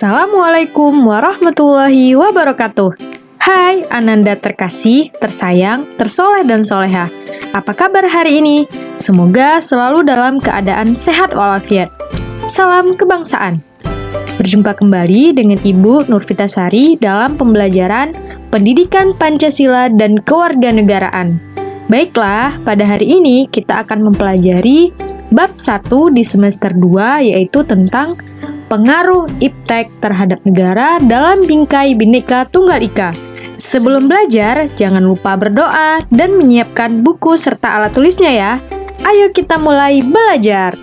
Assalamualaikum warahmatullahi wabarakatuh. Hai Ananda terkasih, tersayang, tersoleh dan soleha. Apa kabar hari ini? Semoga selalu dalam keadaan sehat walafiat. Salam kebangsaan. Berjumpa kembali dengan Ibu Nurvitasari dalam pembelajaran Pendidikan Pancasila dan Kewarganegaraan. Baiklah, pada hari ini kita akan mempelajari bab 1 di semester 2, yaitu tentang pengaruh iptek terhadap negara dalam bingkai Bhinneka Tunggal Ika. Sebelum belajar, jangan lupa berdoa dan menyiapkan buku serta alat tulisnya ya. Ayo kita mulai belajar.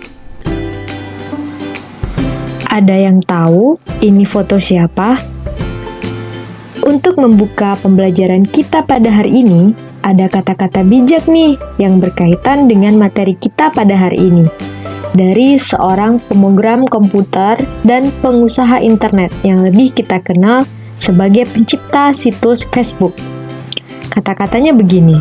Ada yang tahu ini foto siapa? Untuk membuka pembelajaran kita pada hari ini, ada kata-kata bijak nih yang berkaitan dengan materi kita pada hari ini. Dari seorang pemrogram komputer dan pengusaha internet yang lebih kita kenal sebagai pencipta situs Facebook. Kata-katanya begini,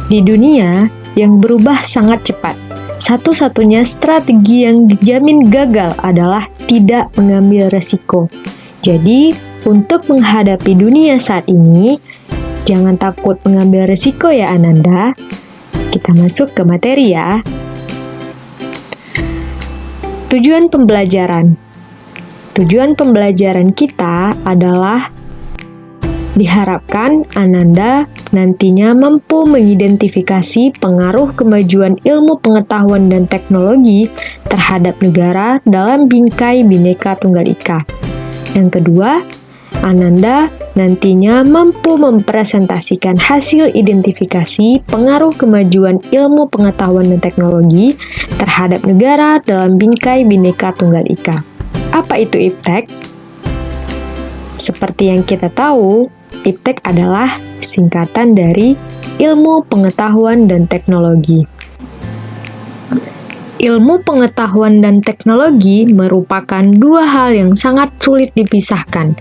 di dunia yang berubah sangat cepat, satu-satunya strategi yang dijamin gagal adalah tidak mengambil resiko. Jadi, untuk menghadapi dunia saat ini, jangan takut mengambil resiko ya Ananda. Kita masuk ke materi ya. Tujuan pembelajaran. Tujuan pembelajaran kita adalah diharapkan Ananda nantinya mampu mengidentifikasi pengaruh kemajuan ilmu pengetahuan dan teknologi terhadap negara dalam bingkai Bhinneka Tunggal Ika. Yang kedua, Ananda nantinya mampu mempresentasikan hasil identifikasi pengaruh kemajuan ilmu pengetahuan dan teknologi terhadap negara dalam bingkai Bhinneka Tunggal Ika. Apa itu iptek? Seperti yang kita tahu, iptek adalah singkatan dari ilmu pengetahuan dan teknologi. Ilmu pengetahuan dan teknologi merupakan dua hal yang sangat sulit dipisahkan,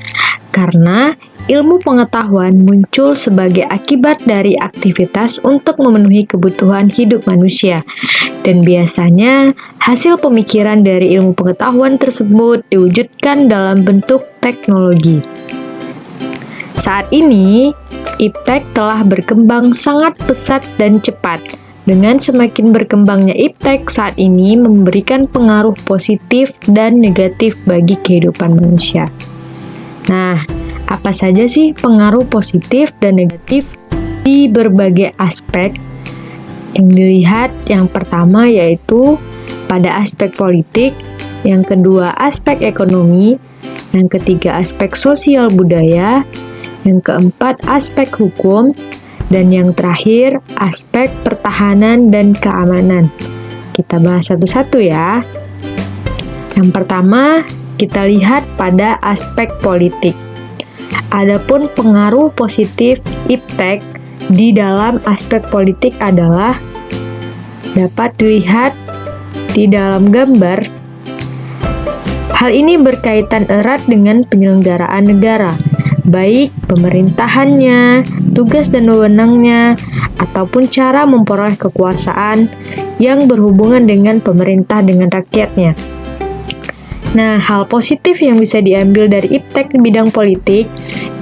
karena ilmu pengetahuan muncul sebagai akibat dari aktivitas untuk memenuhi kebutuhan hidup manusia, dan biasanya hasil pemikiran dari ilmu pengetahuan tersebut diwujudkan dalam bentuk teknologi. Saat ini, iptek telah berkembang sangat pesat dan cepat. Dengan semakin berkembangnya iptek saat ini memberikan pengaruh positif dan negatif bagi kehidupan manusia. Nah, apa saja sih pengaruh positif dan negatif di berbagai aspek? Yang dilihat yang pertama yaitu pada aspek politik, yang kedua aspek ekonomi, yang ketiga aspek sosial budaya, yang keempat aspek hukum, dan yang terakhir aspek pertahanan dan keamanan. Kita bahas satu-satu ya. Yang pertama, kita lihat pada aspek politik. Adapun pengaruh positif iptek di dalam aspek politik adalah dapat dilihat di dalam gambar. Hal ini berkaitan erat dengan penyelenggaraan negara, baik pemerintahannya, tugas dan wewenangnya, ataupun cara memperoleh kekuasaan yang berhubungan dengan pemerintah dengan rakyatnya. Nah, hal positif yang bisa diambil dari iptek di bidang politik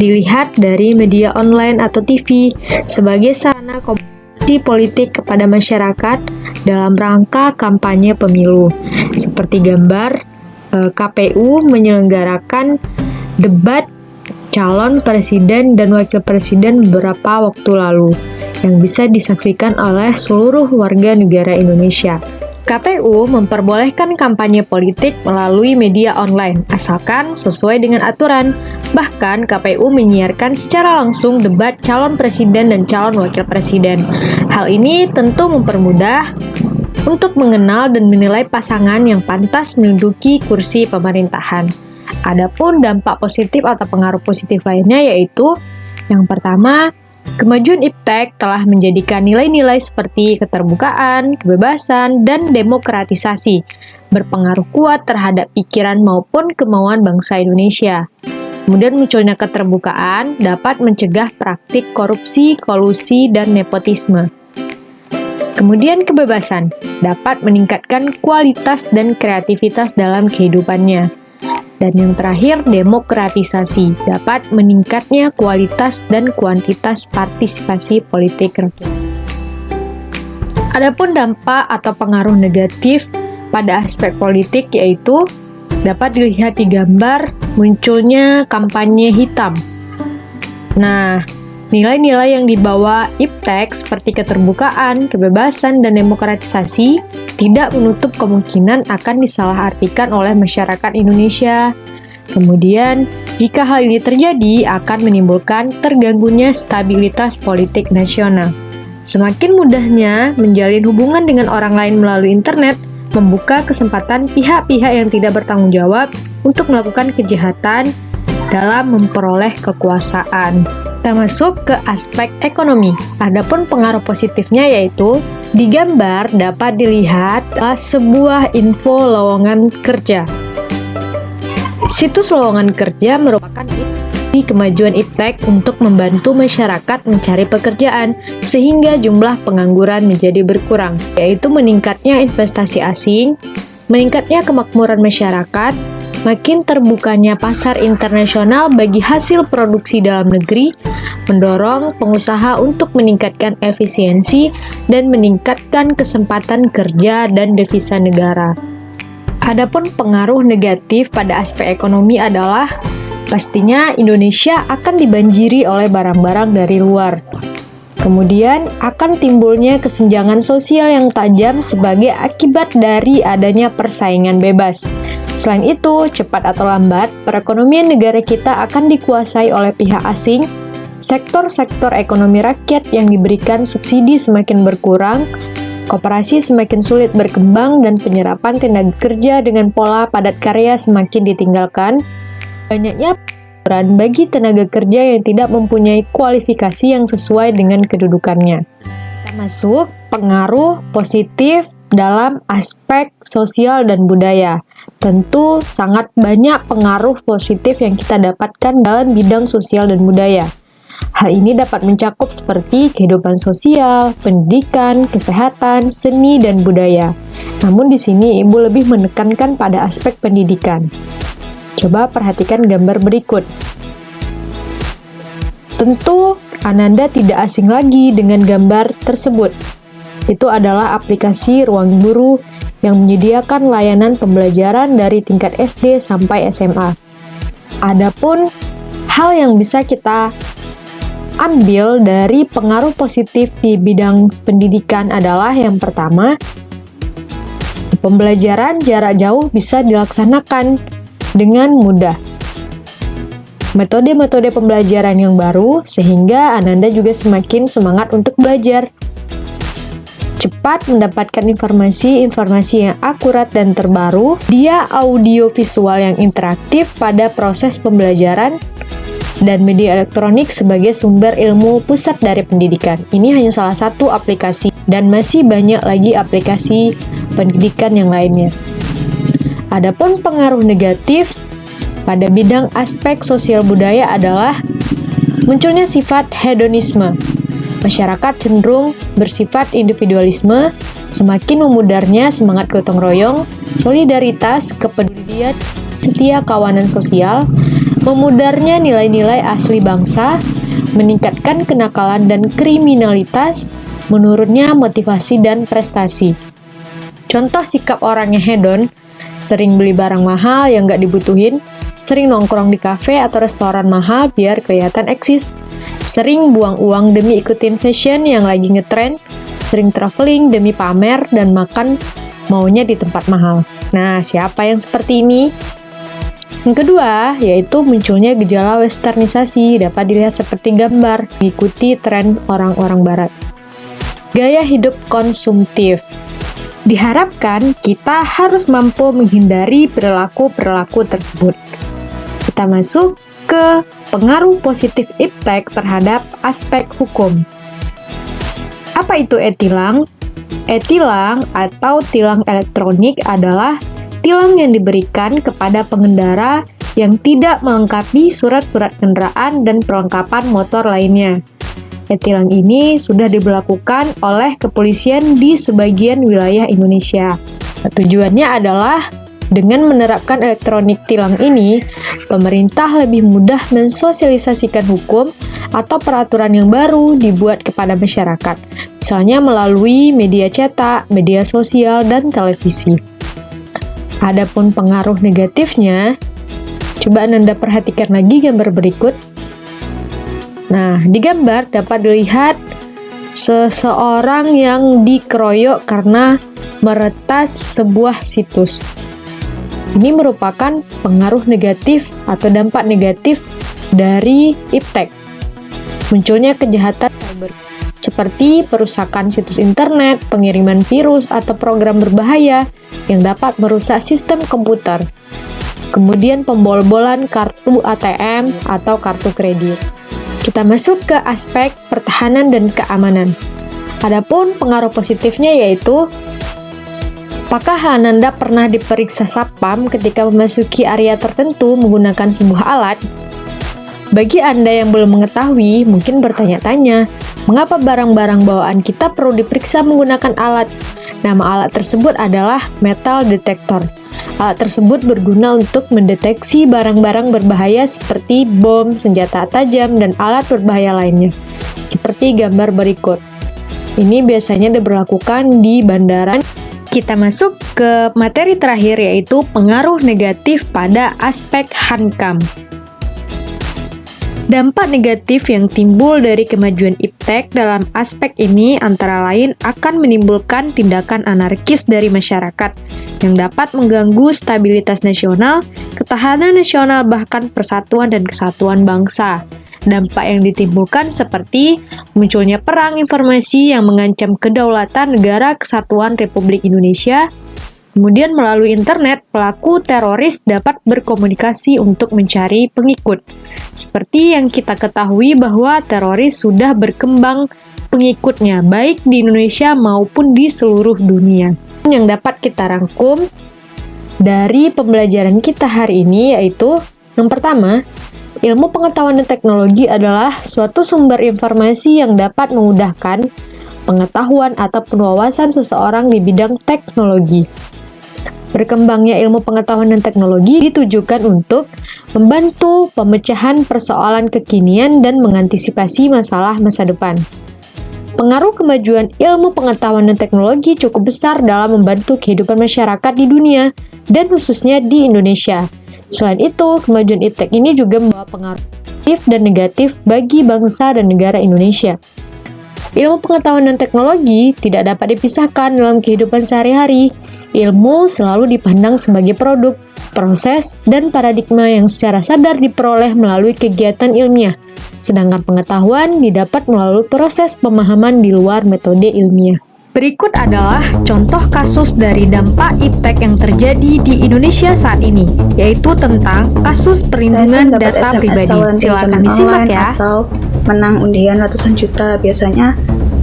dilihat dari media online atau TV sebagai sarana komunikasi politik kepada masyarakat dalam rangka kampanye pemilu. Seperti gambar KPU menyelenggarakan debat calon presiden dan wakil presiden beberapa waktu lalu yang bisa disaksikan oleh seluruh warga negara Indonesia. KPU memperbolehkan kampanye politik melalui media online, asalkan sesuai dengan aturan. Bahkan, KPU menyiarkan secara langsung debat calon presiden dan calon wakil presiden. Hal ini tentu mempermudah untuk mengenal dan menilai pasangan yang pantas menduduki kursi pemerintahan. Adapun dampak positif atau pengaruh positif lainnya yaitu yang pertama, kemajuan iptek telah menjadikan nilai-nilai seperti keterbukaan, kebebasan, dan demokratisasi berpengaruh kuat terhadap pikiran maupun kemauan bangsa Indonesia. Kemudian munculnya keterbukaan dapat mencegah praktik korupsi, kolusi, dan nepotisme. Kemudian kebebasan dapat meningkatkan kualitas dan kreativitas dalam kehidupannya. Dan yang terakhir, demokratisasi, dapat meningkatnya kualitas dan kuantitas partisipasi politik rakyat. Adapun dampak atau pengaruh negatif pada aspek politik yaitu dapat dilihat di gambar munculnya kampanye hitam. Nah, nilai-nilai yang dibawa IPTEK seperti keterbukaan, kebebasan, dan demokratisasi tidak menutup kemungkinan akan disalahartikan oleh masyarakat Indonesia. Kemudian, jika hal ini terjadi, akan menimbulkan terganggunya stabilitas politik nasional. Semakin mudahnya menjalin hubungan dengan orang lain melalui internet, membuka kesempatan pihak-pihak yang tidak bertanggung jawab untuk melakukan kejahatan dalam memperoleh kekuasaan. Kita masuk ke aspek ekonomi. Adapun pengaruh positifnya yaitu di gambar dapat dilihat sebuah info lowongan kerja. Situs lowongan kerja merupakan kemajuan IPTEK untuk membantu masyarakat mencari pekerjaan sehingga jumlah pengangguran menjadi berkurang, yaitu meningkatnya investasi asing, meningkatnya kemakmuran masyarakat, makin terbukanya pasar internasional bagi hasil produksi dalam negeri, mendorong pengusaha untuk meningkatkan efisiensi dan meningkatkan kesempatan kerja dan devisa negara. Adapun pengaruh negatif pada aspek ekonomi adalah pastinya Indonesia akan dibanjiri oleh barang-barang dari luar. Kemudian akan timbulnya kesenjangan sosial yang tajam sebagai akibat dari adanya persaingan bebas. Selain itu, cepat atau lambat, perekonomian negara kita akan dikuasai oleh pihak asing, sektor-sektor ekonomi rakyat yang diberikan subsidi semakin berkurang, koperasi semakin sulit berkembang, dan penyerapan tenaga kerja dengan pola padat karya semakin ditinggalkan. Banyaknya peran bagi tenaga kerja yang tidak mempunyai kualifikasi yang sesuai dengan kedudukannya. Termasuk pengaruh positif dalam aspek sosial dan budaya. Tentu sangat banyak pengaruh positif yang kita dapatkan dalam bidang sosial dan budaya. Hal ini dapat mencakup seperti kehidupan sosial, pendidikan, kesehatan, seni, dan budaya. Namun di sini Ibu lebih menekankan pada aspek pendidikan. Coba perhatikan gambar berikut. Tentu Ananda tidak asing lagi dengan gambar tersebut. Itu adalah aplikasi Ruang Guru yang menyediakan layanan pembelajaran dari tingkat SD sampai SMA. Adapun hal yang bisa kita ambil dari pengaruh positif di bidang pendidikan adalah yang pertama, pembelajaran jarak jauh bisa dilaksanakan dengan mudah. Metode-metode pembelajaran yang baru sehingga Ananda juga semakin semangat untuk belajar. Cepat mendapatkan informasi-informasi yang akurat dan terbaru, dia audio visual yang interaktif pada proses pembelajaran, dan media elektronik sebagai sumber ilmu pusat dari pendidikan. Ini hanya salah satu aplikasi, dan masih banyak lagi aplikasi pendidikan yang lainnya. Adapun pengaruh negatif pada bidang aspek sosial budaya adalah munculnya sifat hedonisme. Masyarakat cenderung bersifat individualisme, semakin memudarnya semangat gotong royong, solidaritas, kepedulian, setia kawanan sosial, memudarnya nilai-nilai asli bangsa, meningkatkan kenakalan dan kriminalitas, menurunnya motivasi dan prestasi. Contoh sikap orang yang hedon, sering beli barang mahal yang gak dibutuhin, sering nongkrong di kafe atau restoran mahal biar kelihatan eksis, sering buang uang demi ikutin fashion yang lagi ngetrend, sering traveling demi pamer dan makan maunya di tempat mahal. Nah, siapa yang seperti ini? Yang kedua, yaitu munculnya gejala westernisasi, dapat dilihat seperti gambar, mengikuti tren orang-orang barat. Gaya hidup konsumtif. Diharapkan kita harus mampu menghindari perilaku-perilaku tersebut. Kita masuk ke pengaruh positif IPTEK terhadap aspek hukum. Apa itu e-tilang? E-tilang atau tilang elektronik adalah tilang yang diberikan kepada pengendara yang tidak melengkapi surat-surat kendaraan dan perlengkapan motor lainnya. E-tilang ini sudah diberlakukan oleh kepolisian di sebagian wilayah Indonesia. Tujuannya adalah Dengan menerapkan elektronik tilang ini, pemerintah lebih mudah mensosialisasikan hukum atau peraturan yang baru dibuat kepada masyarakat, misalnya melalui media cetak, media sosial, dan televisi. Adapun pengaruh negatifnya, coba Anda perhatikan lagi gambar berikut. Nah, di gambar dapat dilihat seseorang yang dikeroyok karena meretas sebuah situs. Ini merupakan pengaruh negatif atau dampak negatif dari iptek. Munculnya kejahatan cyber seperti perusakan situs internet, pengiriman virus atau program berbahaya yang dapat merusak sistem komputer. Kemudian pembobolan kartu ATM atau kartu kredit. Kita masuk ke aspek pertahanan dan keamanan. Adapun pengaruh positifnya yaitu, apakah Ananda pernah diperiksa Satpam ketika memasuki area tertentu menggunakan sebuah alat? Bagi Anda yang belum mengetahui, mungkin bertanya-tanya, mengapa barang-barang bawaan kita perlu diperiksa menggunakan alat? Nama alat tersebut adalah metal detector. Alat tersebut berguna untuk mendeteksi barang-barang berbahaya seperti bom, senjata tajam, dan alat berbahaya lainnya. Seperti gambar berikut. Ini biasanya diberlakukan di bandara. Kita masuk ke materi terakhir, yaitu pengaruh negatif pada aspek hankam. Dampak negatif yang timbul dari kemajuan iptek dalam aspek ini antara lain akan menimbulkan tindakan anarkis dari masyarakat yang dapat mengganggu stabilitas nasional, ketahanan nasional, bahkan persatuan dan kesatuan bangsa. Dampak yang ditimbulkan seperti munculnya perang informasi yang mengancam kedaulatan negara kesatuan Republik Indonesia. Kemudian melalui internet, pelaku teroris dapat berkomunikasi untuk mencari pengikut. Seperti yang kita ketahui bahwa teroris sudah berkembang pengikutnya, baik di Indonesia maupun di seluruh dunia. Yang dapat kita rangkum dari pembelajaran kita hari ini yaitu, yang pertama, ilmu pengetahuan dan teknologi adalah suatu sumber informasi yang dapat memudahkan pengetahuan atau wawasan seseorang di bidang teknologi. Berkembangnya ilmu pengetahuan dan teknologi ditujukan untuk membantu pemecahan persoalan kekinian dan mengantisipasi masalah masa depan. Pengaruh kemajuan ilmu pengetahuan dan teknologi cukup besar dalam membantu kehidupan masyarakat di dunia dan khususnya di Indonesia. Selain itu, kemajuan iptek ini juga membawa pengaruh positif dan negatif bagi bangsa dan negara Indonesia. Ilmu pengetahuan dan teknologi tidak dapat dipisahkan dalam kehidupan sehari-hari. Ilmu selalu dipandang sebagai produk, proses, dan paradigma yang secara sadar diperoleh melalui kegiatan ilmiah, sedangkan pengetahuan didapat melalui proses pemahaman di luar metode ilmiah. Berikut adalah contoh kasus dari dampak iptek yang terjadi di Indonesia saat ini, yaitu tentang kasus perlindungan data pribadi. Silakan disimak ya. Atau menang undian ratusan juta, biasanya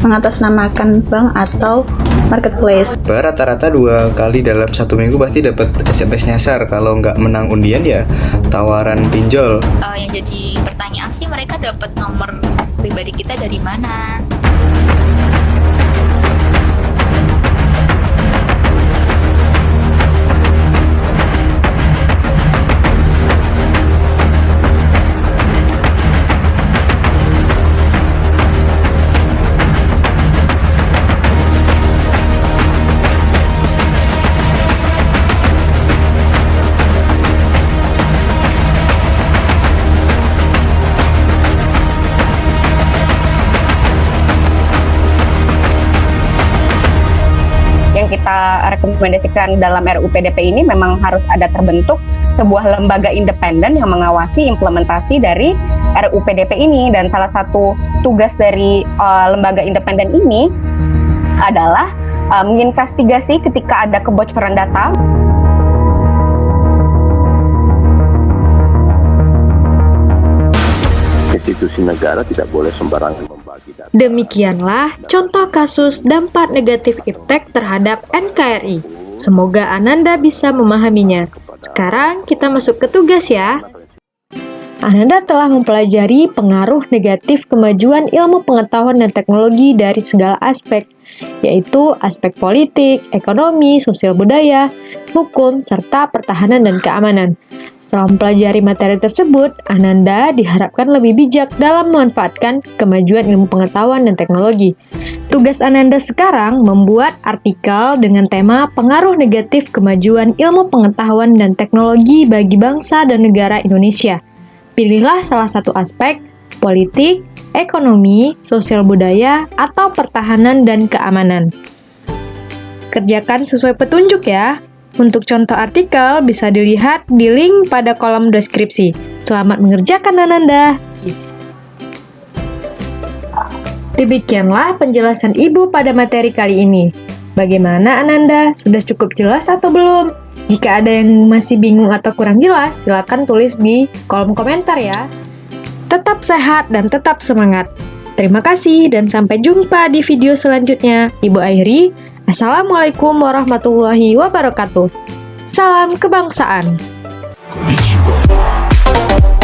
mengatasnamakan bank atau marketplace. Rata-rata 2 kali dalam 1 minggu pasti dapat SMS nyasar. Kalau nggak menang undian ya tawaran pinjol. Yang jadi pertanyaan sih, mereka dapat nomor pribadi kita dari mana? Kita rekomendasikan dalam RUU PDP ini memang harus ada terbentuk sebuah lembaga independen yang mengawasi implementasi dari RUU PDP ini, dan salah satu tugas dari lembaga independen ini adalah menginvestigasi ketika ada kebocoran data. Institusi negara tidak boleh sembarangan membagi data. Demikianlah contoh kasus dampak negatif iptek terhadap NKRI. Semoga Ananda bisa memahaminya. Sekarang kita masuk ke tugas ya. Ananda telah mempelajari pengaruh negatif kemajuan ilmu pengetahuan dan teknologi dari segala aspek, yaitu aspek politik, ekonomi, sosial budaya, hukum, serta pertahanan dan keamanan. Setelah mempelajari materi tersebut, Ananda diharapkan lebih bijak dalam memanfaatkan kemajuan ilmu pengetahuan dan teknologi. Tugas Ananda sekarang membuat artikel dengan tema pengaruh negatif kemajuan ilmu pengetahuan dan teknologi bagi bangsa dan negara Indonesia. Pilihlah salah satu aspek, politik, ekonomi, sosial budaya, atau pertahanan dan keamanan. Kerjakan sesuai petunjuk ya. Untuk contoh artikel bisa dilihat di link pada kolom deskripsi. Selamat mengerjakan Ananda. Demikianlah penjelasan Ibu pada materi kali ini. Bagaimana Ananda? Sudah cukup jelas atau belum? Jika ada yang masih bingung atau kurang jelas, silakan tulis di kolom komentar ya. Tetap sehat dan tetap semangat. Terima kasih dan sampai jumpa di video selanjutnya. Ibu Airi, Assalamualaikum warahmatullahi wabarakatuh. Salam kebangsaan. Konnichiwa.